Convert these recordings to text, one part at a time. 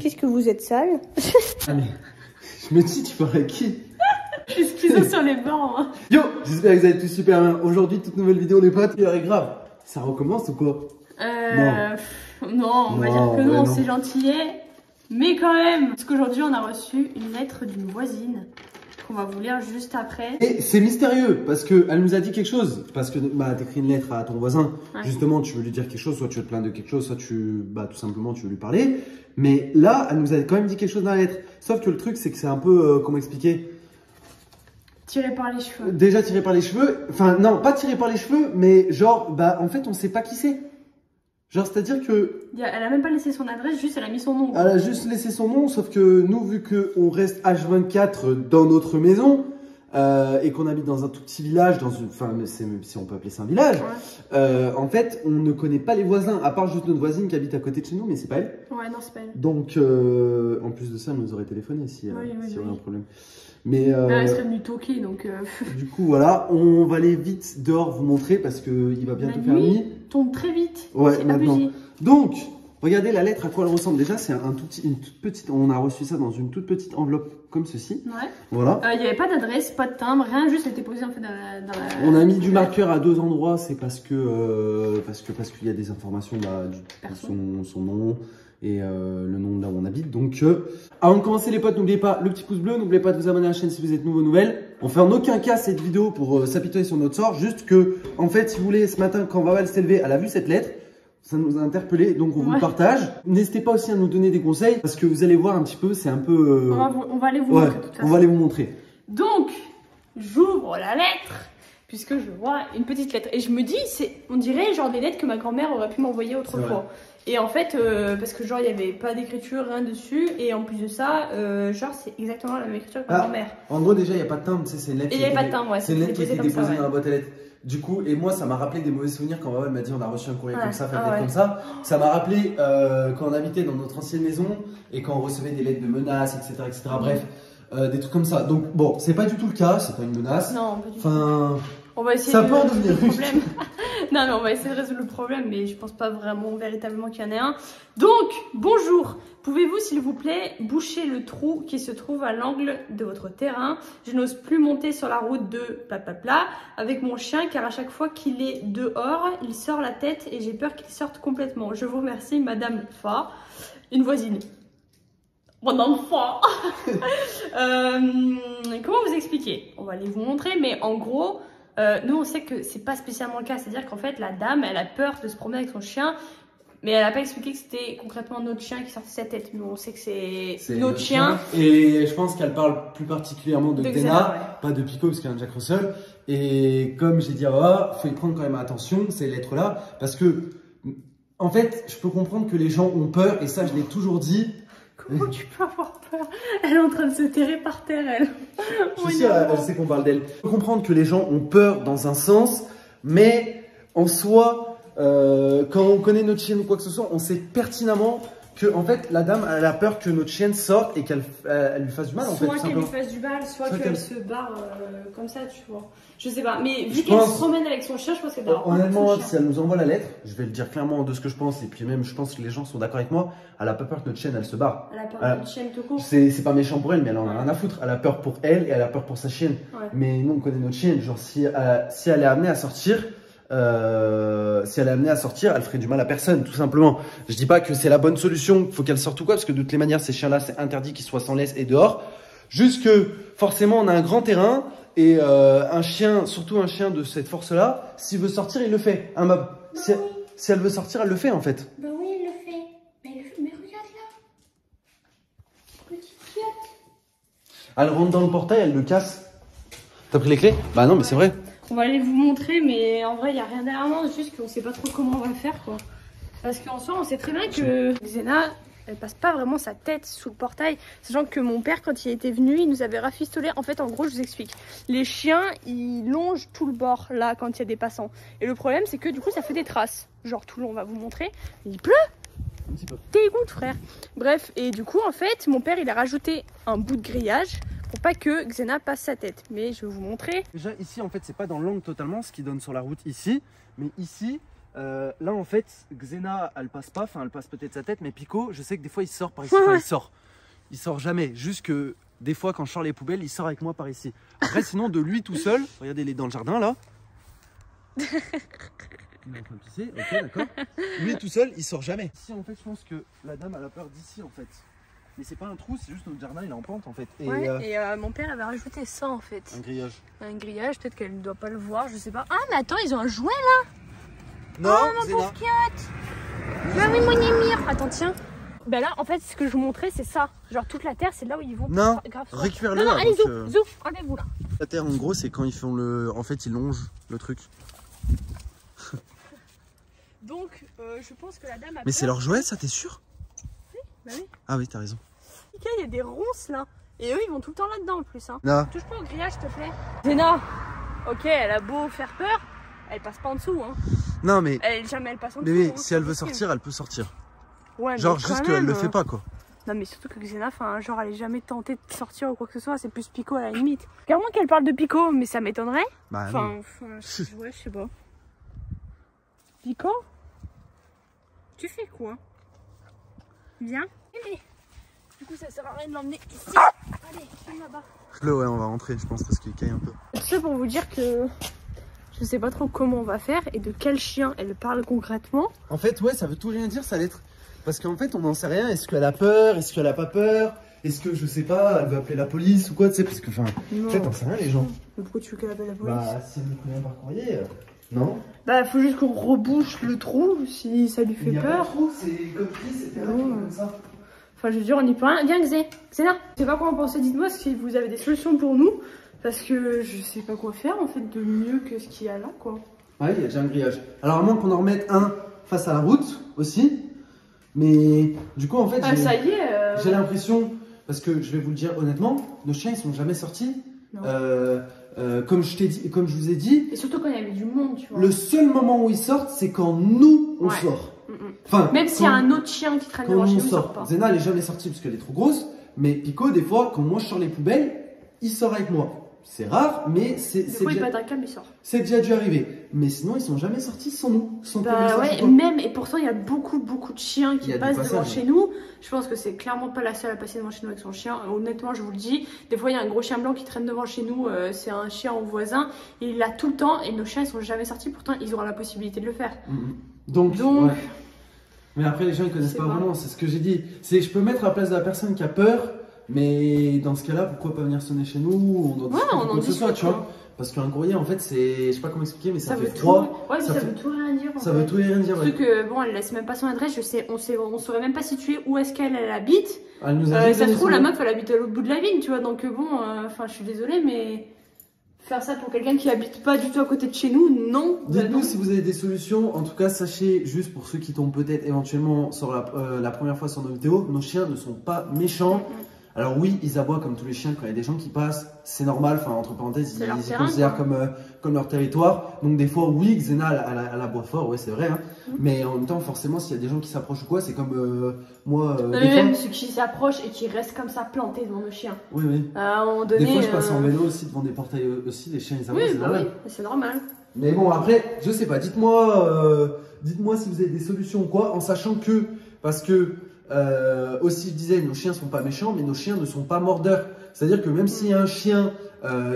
Qu'est-ce que vous êtes sale? Allez, je me dis, tu parles à qui? Je suis schizo sur les bords. Hein. Yo, j'espère que vous allez tous super bien. Aujourd'hui, toute nouvelle vidéo, les potes. Et grave, ça recommence ou quoi? Non, on va dire que non, c'est gentillet. Mais quand même, parce qu'aujourd'hui, on a reçu une lettre d'une voisine qu'on va vous lire juste après. Et c'est mystérieux parce que elle nous a dit quelque chose. Parce que t'écris une lettre à ton voisin. Ouais. Justement, tu veux lui dire quelque chose, soit tu veux te plaindre de quelque chose, soit tout simplement tu veux lui parler. Mais là, elle nous a quand même dit quelque chose dans la lettre. Sauf que le truc, c'est que c'est un peu, comment expliquer? Tiré par les cheveux. Déjà tiré par les cheveux. Enfin, non, pas tiré par les cheveux, mais genre, en fait, on sait pas qui c'est. Genre, c'est-à-dire que... Elle a même pas laissé son adresse, juste elle a mis son nom. Elle a juste laissé son nom, sauf que nous, vu qu'on reste H24 dans notre maison, et qu'on habite dans un tout petit village, enfin, si on peut appeler ça un village, ouais. En fait, on ne connaît pas les voisins, à part juste notre voisine qui habite à côté de chez nous, mais c'est pas elle. Ouais, non, c'est pas elle. Donc, en plus de ça, elle nous aurait téléphoné si on a un problème. Mais elle serait venue toquer, donc... Du coup, voilà, on va aller vite dehors vous montrer parce qu'il va bientôt faire nuit. Tombe très vite, ouais, c'est abusé. Donc, regardez la lettre, à quoi elle ressemble. Déjà, c'est une toute petite... On a reçu ça dans une toute petite enveloppe comme ceci. Ouais. Voilà. Il n'y avait pas d'adresse, pas de timbre, rien, juste elle était posée en fait dans la... On a mis du marqueur à 2 endroits, c'est parce qu'il y a des informations, son nom et le nom de là où on habite. Donc, avant de commencer les potes, n'oubliez pas le petit pouce bleu, n'oubliez pas de vous abonner à la chaîne si vous êtes nouveau nouvelle. On fait en aucun cas cette vidéo pour s'apitoyer sur notre sort, juste que, en fait, si vous voulez, ce matin, quand Vaval s'est levée, elle a vu cette lettre. Ça nous a interpellé, donc on vous le partage. N'hésitez pas aussi à nous donner des conseils, parce que vous allez voir un petit peu, c'est un peu... On va aller vous montrer. On va aller vous montrer. Donc, j'ouvre la lettre, puisque je vois une petite lettre. Et je me dis, on dirait genre des lettres que ma grand-mère aurait pu m'envoyer autrefois. Et en fait, parce que genre il n'y avait pas d'écriture, rien dessus. Et en plus de ça, genre c'est exactement la même écriture que ma grand-mère. En gros, déjà, il n'y a pas de timbre, tu sais, c'est une lettre. Et il n'y avait pas de timbre, ouais. C'est une lettre qui a été déposée dans la boîte à lettres. Du coup, et moi, ça m'a rappelé des mauvais souvenirs quand elle m'a dit on a reçu un courrier comme ça, comme ça. Ça m'a rappelé quand on habitait dans notre ancienne maison et quand on recevait des lettres de menaces, etc. Bref, des trucs comme ça. Donc, bon, c'est pas du tout le cas, c'est pas une menace. Non, pas du tout. Enfin, on va essayer ça peut en devenir le problème. Non, mais on va essayer de résoudre le problème, mais je pense pas vraiment véritablement qu'il y en ait un. Donc, bonjour. Pouvez-vous, s'il vous plaît, boucher le trou qui se trouve à l'angle de votre terrain? Je n'ose plus monter sur la route de pla avec mon chien, car à chaque fois qu'il est dehors, il sort la tête et j'ai peur qu'il sorte complètement. Je vous remercie, Madame Fa, une voisine. Mon enfant. Comment vous expliquer? On va aller vous montrer, mais en gros... nous on sait que c'est pas spécialement le cas, c'est-à-dire qu'en fait la dame elle a peur de se promener avec son chien, mais elle a pas expliqué que c'était concrètement notre chien qui sortait sa tête. Nous on sait que c'est notre chien. Et je pense qu'elle parle plus particulièrement de Xena, pas de Pico parce qu'il y a un Jack Russell. Et comme j'ai dit, faut y prendre quand même attention ces lettres là, parce que en fait je peux comprendre que les gens ont peur, et ça je l'ai toujours dit. Comment tu peux avoir peur? Elle est en train de se terrer par terre, elle. Je sais qu'on parle d'elle. Je peux comprendre que les gens ont peur dans un sens, mais en soi, quand on connaît notre chienne ou quoi que ce soit, on sait pertinemment que en fait la dame elle a peur que notre chienne sorte et qu'elle lui fasse du mal. Soit qu'elle lui fasse du mal, soit qu'elle se barre comme ça, tu vois. Je sais pas, mais vu qu'elle se promène avec son chien, je pense qu'elle doit avoir honnêtement, si elle nous envoie la lettre, je vais le dire clairement de ce que je pense, et puis même je pense que les gens sont d'accord avec moi, elle a pas peur que notre chienne elle se barre. Elle a peur que notre chienne te coupe. C'est pas méchant pour elle, mais elle en a rien à foutre. Elle a peur pour elle et elle a peur pour sa chienne. Mais nous on connaît notre chienne, genre si elle est amenée à sortir, elle ferait du mal à personne, tout simplement. Je dis pas que c'est la bonne solution, faut qu'elle sorte ou quoi, parce que de toutes les manières, ces chiens-là, c'est interdit qu'ils soient sans laisse et dehors. Juste que, forcément, on a un grand terrain, et un chien, surtout un chien de cette force-là, s'il veut sortir, il le fait. Hein, Mab, si elle veut sortir, elle le fait, en fait. Bah oui, elle le fait. Mais regarde là. Petite fiotte. Elle rentre dans le portail, elle le casse. T'as pris les clés? Bah non, mais c'est vrai. On va aller vous montrer, mais en vrai, il n'y a rien derrière moi, juste qu'on sait pas trop comment on va le faire, quoi. Parce qu'en soi, on sait très bien que Xena, elle passe pas vraiment sa tête sous le portail. Sachant que mon père, quand il était venu, il nous avait rafistolé. En fait, en gros, je vous explique. Les chiens, ils longent tout le bord, là, quand il y a des passants. Et le problème, c'est que du coup, ça fait des traces. Genre, tout le long, on va vous montrer. Il pleut. Un petit peu. Dégoûte, frère. Bref, et du coup, en fait, mon père, il a rajouté un bout de grillage pour pas que Xena passe sa tête. Mais je vais vous montrer. Déjà, ici, en fait, c'est pas dans l'angle totalement, ce qui donne sur la route ici. Mais ici, Là en fait, Xena elle passe pas, enfin elle passe peut-être sa tête, mais Pico, je sais que des fois il sort par ici. Enfin, il sort jamais. Juste que des fois quand je sors les poubelles, il sort avec moi par ici. Après sinon de lui tout seul, regardez, il est dans le jardin là. Il est en train de pisser, ok d'accord. Lui tout seul, il sort jamais. Ici en fait je pense que la dame elle a peur d'ici en fait. Mais c'est pas un trou, c'est juste notre jardin, il est en pente en fait. Et, mon père avait rajouté ça en fait. un grillage. Un grillage, peut-être qu'elle ne doit pas le voir, je sais pas. Ah mais attends, ils ont un jouet là. Non, oh ma pauvre Kiotte. Bah oui mon émir. Attends tiens. Bah là en fait ce que je vous montrais c'est ça. Genre toute la terre c'est là où ils vont. Non, récupère-le. Non, allez zou, enlevez-vous là. La terre en gros c'est quand ils font le... En fait ils longent le truc. Donc je pense que la dame a Mais c'est leur jouet ça, t'es sûr? Oui, bah oui. Ah oui t'as raison. Il y a des ronces là. Et eux ils vont tout le temps là-dedans en plus hein. Non. Touche pas au grillage s'il te plaît. Zéna. Ok elle a beau faire peur, elle passe pas en dessous hein. Non mais... Jamais elle passe en dessous. Mais oui, hein, si elle veut sortir, elle peut sortir. Ouais, genre mais juste quand qu'elle même, le fait pas quoi. Non mais surtout que Xena, genre elle est jamais tentée de sortir ou quoi que ce soit, c'est plus Pico à la limite. Clairement qu'elle parle de Pico, mais ça m'étonnerait. Bah ouais, je sais pas. Pico? Tu fais quoi? Viens. Allez. Du coup ça sert à rien de l'emmener ici. Allez, viens là-bas. Ouais, on va rentrer je pense parce qu'il caille un peu. Tout ça pour vous dire que je sais pas trop comment on va faire et de quel chien elle parle concrètement. En fait ouais, ça veut tout rien dire ça lettre. Parce qu'en fait on n'en sait rien, est-ce qu'elle a peur, est-ce qu'elle a pas peur, est-ce que je sais pas, elle veut appeler la police ou quoi, tu sais, parce que enfin, en fait on sait rien les gens. Mais pourquoi tu veux qu'elle appelle la police? Bah si elle nous connaît par courrier, non? Bah faut juste qu'on rebouche le trou si ça lui fait peur. C'est comme qui, c'est comme ça. Enfin je veux dire on n'y peut rien. Viens Xena, je sais pas quoi en penser, dites-moi si vous avez des solutions pour nous. Parce que je sais pas quoi faire en fait de mieux que ce qu'il y a là quoi. Ouais, il y a déjà un grillage. Alors à moins qu'on en remette un face à la route aussi. Mais du coup en fait ça y est, j'ai l'impression, parce que je vais vous le dire honnêtement, nos chiens ils sont jamais sortis. Comme je vous ai dit. Et surtout quand il y avait du monde, tu vois. Le seul moment où ils sortent, c'est quand nous on sort. Enfin, même s'il y a un autre chien qui traîne devant chez nous, il sort pas. Zena elle est jamais sortie parce qu'elle est trop grosse. Mais Pico, des fois, quand moi je sors les poubelles, il sort avec moi. C'est rare, mais c'est déjà dû arriver. Mais sinon, ils sont jamais sortis sans nous. Même, et pourtant, il y a beaucoup de chiens qui passent devant chez nous. Je pense que c'est clairement pas la seule à passer devant chez nous avec son chien. Honnêtement, je vous le dis. Des fois, il y a un gros chien blanc qui traîne devant chez nous. C'est un chien au voisin. Il l'a tout le temps et nos chiens, ils sont jamais sortis. Pourtant, ils auront la possibilité de le faire. Donc ouais. Mais après, les gens, ils connaissent pas vraiment. C'est ce que j'ai dit. C'est je peux mettre à la place de la personne qui a peur. Mais dans ce cas-là, pourquoi pas venir sonner chez nous? On en discute, tu vois. Parce qu'un courrier, en fait, c'est. Je sais pas comment expliquer, mais ça fait froid. Ouais, mais ça veut tout et rien dire. Ça veut tout et rien dire, ouais. Surtout que, bon, elle laisse même pas son adresse, on saurait même pas situer où est-ce qu'elle habite. Elle nous a ça se trouve, la meuf, elle habite à l'autre bout de la ville, tu vois. Donc, bon, enfin, je suis désolée, mais. Faire ça pour quelqu'un qui habite pas du tout à côté de chez nous, non. Dites-nous si vous avez des solutions. En tout cas, sachez, juste pour ceux qui tombent peut-être éventuellement sur la première fois sur nos vidéos, nos chiens ne sont pas méchants. Alors oui, ils aboient comme tous les chiens quand il y a des gens qui passent, c'est normal, enfin entre parenthèses, ils se considèrent comme leur territoire. Donc des fois, oui, Xena, elle aboie fort, ouais c'est vrai. Hein. Mais en même temps, forcément, s'il y a des gens qui s'approchent ou quoi, c'est comme moi. Même ceux qui s'approchent et qui restent comme ça plantés devant nos chiens. Oui, oui. À un moment donné, des fois, je passe en vélo aussi devant des portails aussi, les chiens ils aboient, c'est normal. Oui, c'est normal. Mais bon, après, je sais pas, dites-moi si vous avez des solutions ou quoi, en sachant que, parce que aussi je disais, nos chiens sont pas méchants, mais nos chiens ne sont pas mordeurs. C'est-à-dire que même s'il y a un chien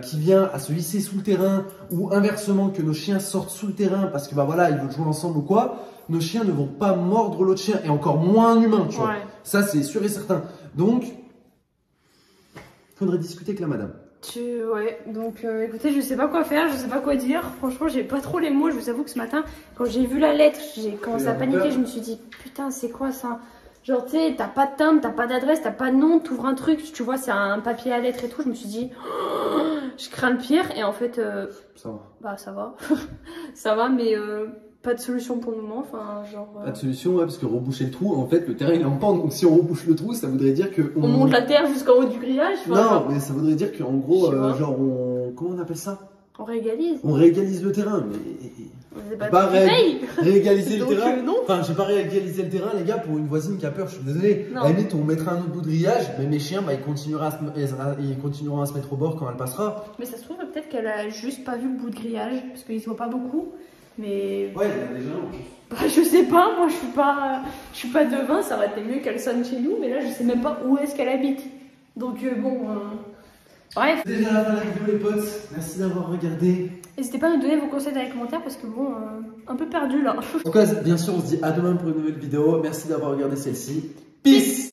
qui vient à se hisser sous le terrain, ou inversement que nos chiens sortent sous le terrain parce que bah voilà, ils veulent jouer ensemble ou quoi, nos chiens ne vont pas mordre l'autre chien, et encore moins un humain, tu vois. Ça c'est sûr et certain. Donc, faudrait discuter avec la madame. Ouais, donc écoutez, je sais pas quoi faire, je sais pas quoi dire. Franchement, j'ai pas trop les mots. Je vous avoue que ce matin, quand j'ai vu la lettre, j'ai commencé à paniquer. Je me suis dit, putain, c'est quoi ça? Genre, tu sais, t'as pas de timbre, t'as pas d'adresse, t'as pas de nom, t'ouvres un truc, tu vois, c'est un papier à lettres et tout. Je me suis dit, oh, je crains le pire. Et en fait, ça va. Bah, ça va. Ça va, mais pas de solution pour le moment. Enfin, genre. Pas de solution, ouais, parce que reboucher le trou, en fait, le terrain il est en pente. Donc, si on rebouche le trou, ça voudrait dire que. On monte la terre jusqu'en haut du grillage. Non, genre... mais ça voudrait dire qu'en gros, genre, comment on appelle ça? On réégalise. On réégalise le terrain, mais. C'est pas réégaliser le terrain. Non. Enfin, j'ai pas réégalisé le terrain, les gars, pour une voisine qui a peur, je suis désolé. À la limite, on mettra un autre bout de grillage, mais mes chiens, bah, ils continueront à se mettre au bord quand elle passera. Mais ça se trouve, peut-être qu'elle a juste pas vu le bout de grillage, parce qu'ils se voient pas beaucoup. Mais. Ouais, il y a des gens. Bah, je sais pas, moi je suis pas devin, ça aurait été mieux qu'elle sonne chez nous, mais là je sais même pas où est-ce qu'elle habite. Donc bon, bref. C'est déjà la fin de la vidéo les potes, merci d'avoir regardé. N'hésitez pas à nous donner vos conseils dans les commentaires parce que bon, un peu perdu là. En tout cas, bien sûr, on se dit à demain pour une nouvelle vidéo. Merci d'avoir regardé celle-ci. Peace.